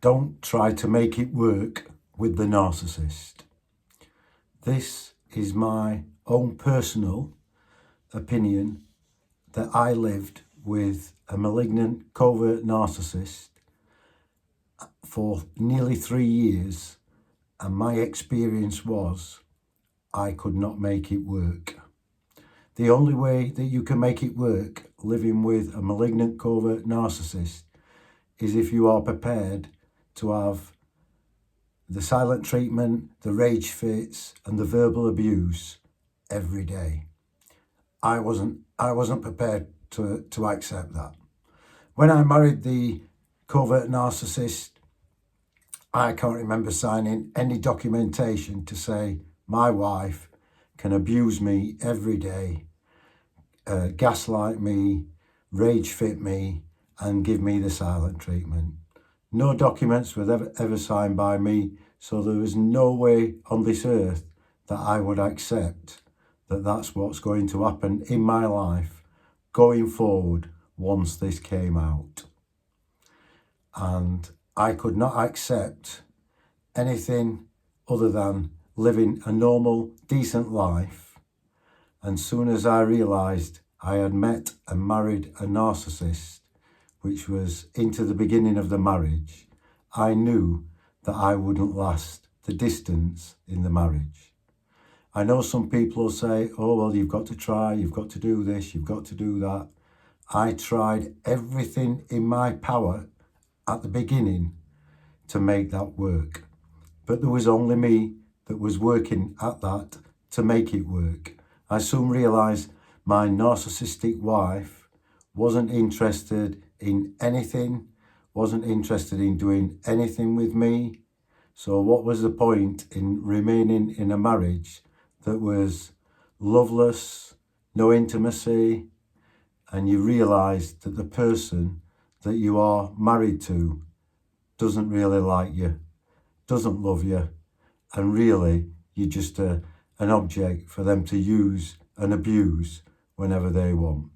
Don't try to make it work with the narcissist. This is my own personal opinion that I lived with a malignant covert narcissist for nearly 3 years, and my experience was I could not make it work. The only way that you can make it work living with a malignant covert narcissist is if you are prepared to have the silent treatment, the rage fits, and the verbal abuse every day. I wasn't prepared to accept that. When I married the covert narcissist, I can't remember signing any documentation to say my wife can abuse me every day, gaslight me, rage fit me, and give me the silent treatment. No documents were ever signed by me, so there was no way on this earth that I would accept that that's what's going to happen in my life going forward once this came out. And I could not accept anything other than living a normal, decent life. And soon as I realised I had met and married a narcissist, which was into the beginning of the marriage, I knew that I wouldn't last the distance in the marriage. I know some people will say, oh, well, you've got to try, you've got to do this, you've got to do that. I tried everything in my power at the beginning to make that work. But there was only me that was working at that to make it work. I soon realised my narcissistic wife wasn't interested in anything, wasn't interested in doing anything with me. So what was the point in remaining in a marriage that was loveless, no intimacy, and you realise that the person that you are married to doesn't really like you, doesn't love you, and really you're just an object for them to use and abuse whenever they want.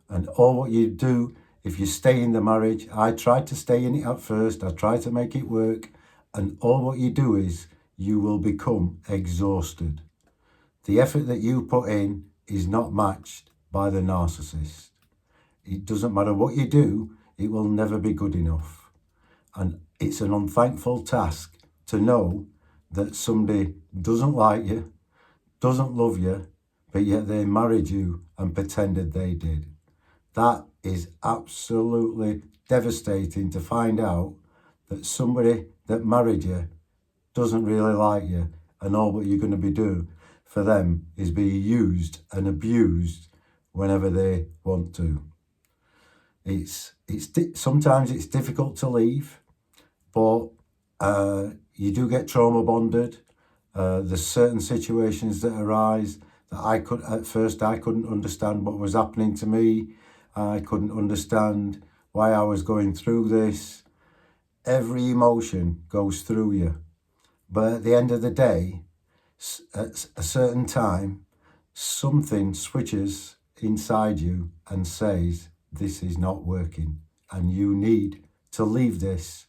And all what you do, if you stay in the marriage, I tried to stay in it at first, I tried to make it work, and all what you do is you will become exhausted. The effort that you put in is not matched by the narcissist. It doesn't matter what you do, it will never be good enough. And it's an unthankful task to know that somebody doesn't like you, doesn't love you, but yet they married you and pretended they did. That is absolutely devastating to find out that somebody that married you doesn't really like you, and all what you're going to be doing for them is be used and abused whenever they want to. Sometimes it's difficult to leave, but you do get trauma bonded. There's certain situations that arise that at first I couldn't understand what was happening to me. I couldn't understand why I was going through this. Every emotion goes through you. But at the end of the day, at a certain time, something switches inside you and says, this is not working, and you need to leave this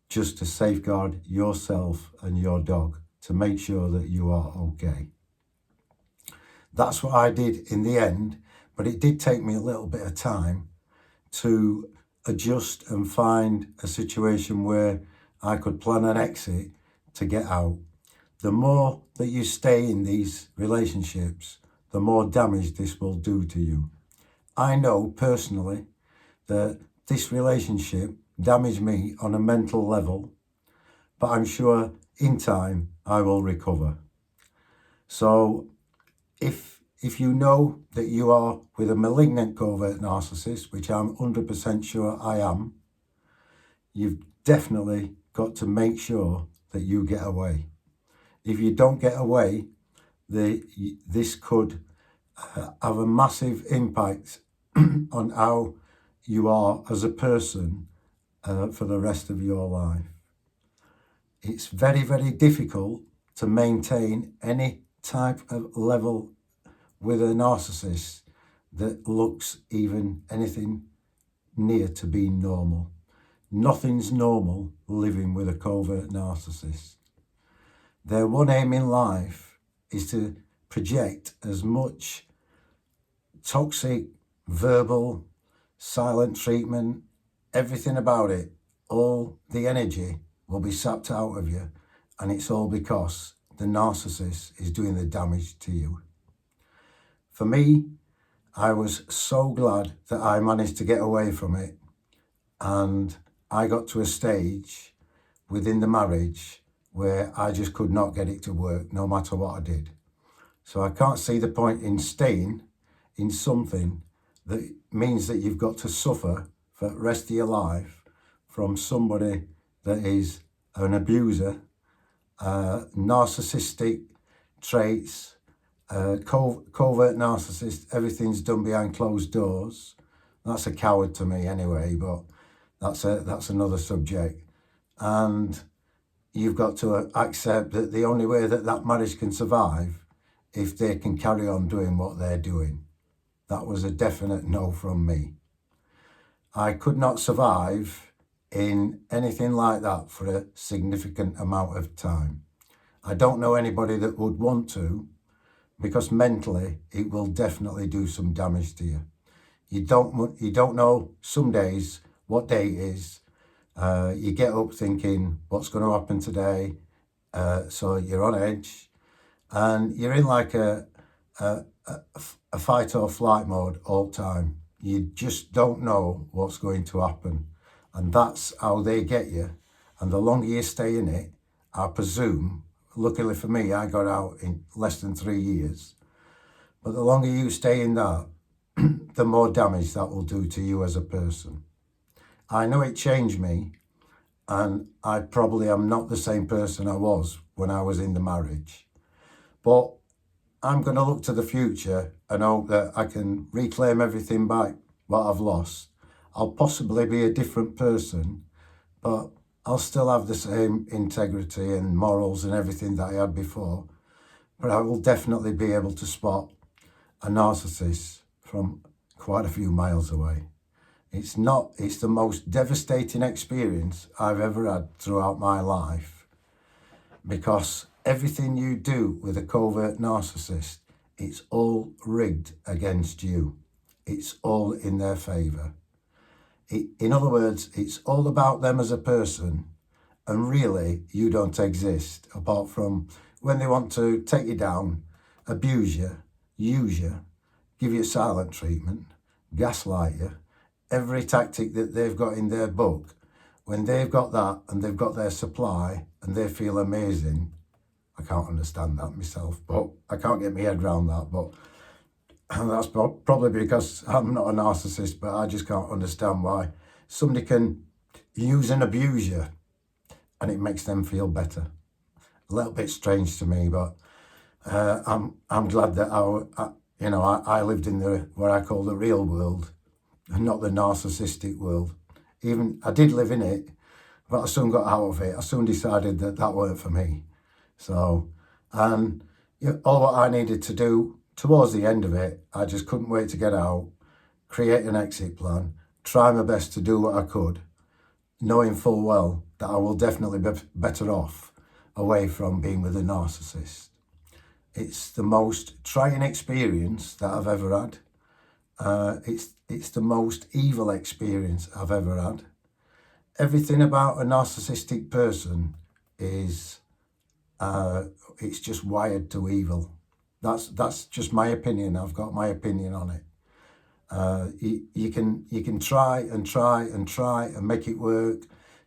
just to safeguard yourself and your dog, to make sure that you are okay. That's what I did in the end, but it did take me a little bit of time to adjust and find a situation where I could plan an exit to get out. The more that you stay in these relationships, the more damage this will do to you. I know personally that this relationship damaged me on a mental level, but I'm sure in time I will recover. So if you know that you are with a malignant covert narcissist, which I'm 100% sure I am, you've definitely got to make sure that you get away. If you don't get away, this could have a massive impact on how you are as a person for the rest of your life. It's very, very difficult to maintain any type of level with a narcissist that looks even anything near to being normal. nothing's normal living with a covert narcissist. Their one aim in life is to project as much toxic, verbal, silent treatment, everything about it, all the energy will be sapped out of you, and it's all because the narcissist is doing the damage to you. For me, I was so glad that I managed to get away from it, and I got to a stage within the marriage where I just could not get it to work no matter what I did. So I can't see the point in staying in something that means that you've got to suffer for the rest of your life from somebody that is an abuser, narcissistic traits, covert narcissist, everything's done behind closed doors. That's a coward to me anyway, but that's another subject. And you've got to accept that the only way that that marriage can survive if they can carry on doing what they're doing. That was a definite no from me. I could not survive in anything like that for a significant amount of time. I don't know anybody that would want to, because mentally it will definitely do some damage to you. You don't know some days what day it is. You get up thinking, what's going to happen today? So you're on edge, and you're in like a fight or flight mode all the time. You just don't know what's going to happen, and that's how they get you. And the longer you stay in it, I presume, luckily for me, I got out in less than 3 years, but the longer you stay in that, the more damage that will do to you as a person. I know it changed me, and I probably am not the same person I was when I was in the marriage. But I'm going to look to the future and hope that I can reclaim everything back what I've lost. I'll possibly be a different person, but I'll still have the same integrity and morals and everything that I had before. But I will definitely be able to spot a narcissist from quite a few miles away. It's the most devastating experience I've ever had throughout my life, because everything you do with a covert narcissist, it's all rigged against you. It's all in their favour. In other words, it's all about them as a person, and really you don't exist apart from when they want to take you down, abuse you, use you, give you silent treatment, gaslight you. Every tactic that they've got in their book, when they've got that and they've got their supply and they feel amazing. I can't understand that myself, but I can't get my head around that. But that's probably because I'm not a narcissist, but I just can't understand why somebody can use and abuse you and it makes them feel better. A little bit strange to me, but I'm glad that I lived in what I call the real world, and not the narcissistic world. Even I did live in it, but I soon got out of it. I soon decided that weren't for me. So, and all what I needed to do towards the end of it, I just couldn't wait to get out, create an exit plan, try my best to do what I could, knowing full well that I will definitely be better off away from being with a narcissist. It's the most trying experience that I've ever had. It's the most evil experience I've ever had. Everything about a narcissistic person is, it's just wired to evil. That's just my opinion. I've got my opinion on it. You can try and make it work.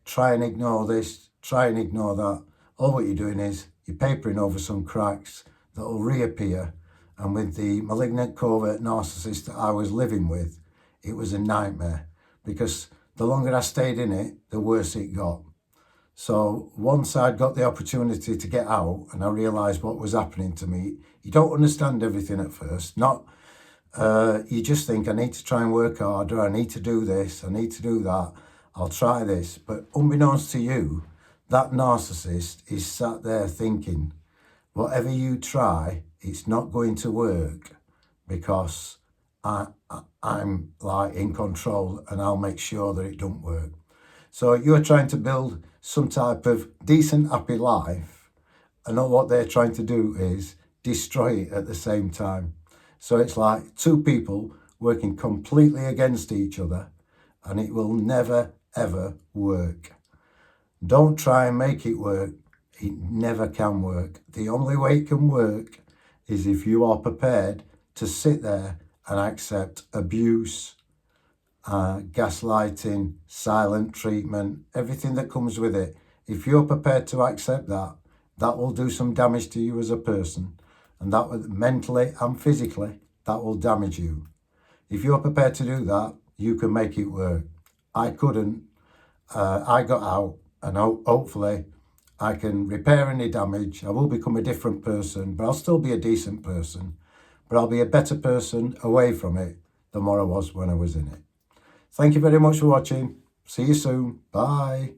Try and ignore this. Try and ignore that. All what you're doing is you're papering over some cracks that will reappear. And with the malignant covert narcissist that I was living with, it was a nightmare, because the longer I stayed in it, the worse it got. So once I'd got the opportunity to get out and I realised what was happening to me, you don't understand everything at first. You just think, I need to try and work harder, I need to do this, I need to do that, I'll try this. But unbeknownst to you, that narcissist is sat there thinking, whatever you try, it's not going to work, because I'm like in control and I'll make sure that it don't work. So you're trying to build some type of decent, happy life, and what they're trying to do is destroy it at the same time. So it's like two people working completely against each other, and it will never, ever work. Don't try and make it work. It never can work. The only way it can work is if you are prepared to sit there and accept abuse, gaslighting, silent treatment, everything that comes with it. If you're prepared to accept that, that will do some damage to you as a person, and that will, mentally and physically, that will damage you. If you're prepared to do that, you can make it work. I couldn't. I got out, and hopefully I can repair any damage. I will become a different person, but I'll still be a decent person. But I'll be a better person away from it than what I was when I was in it. Thank you very much for watching. See you soon. Bye.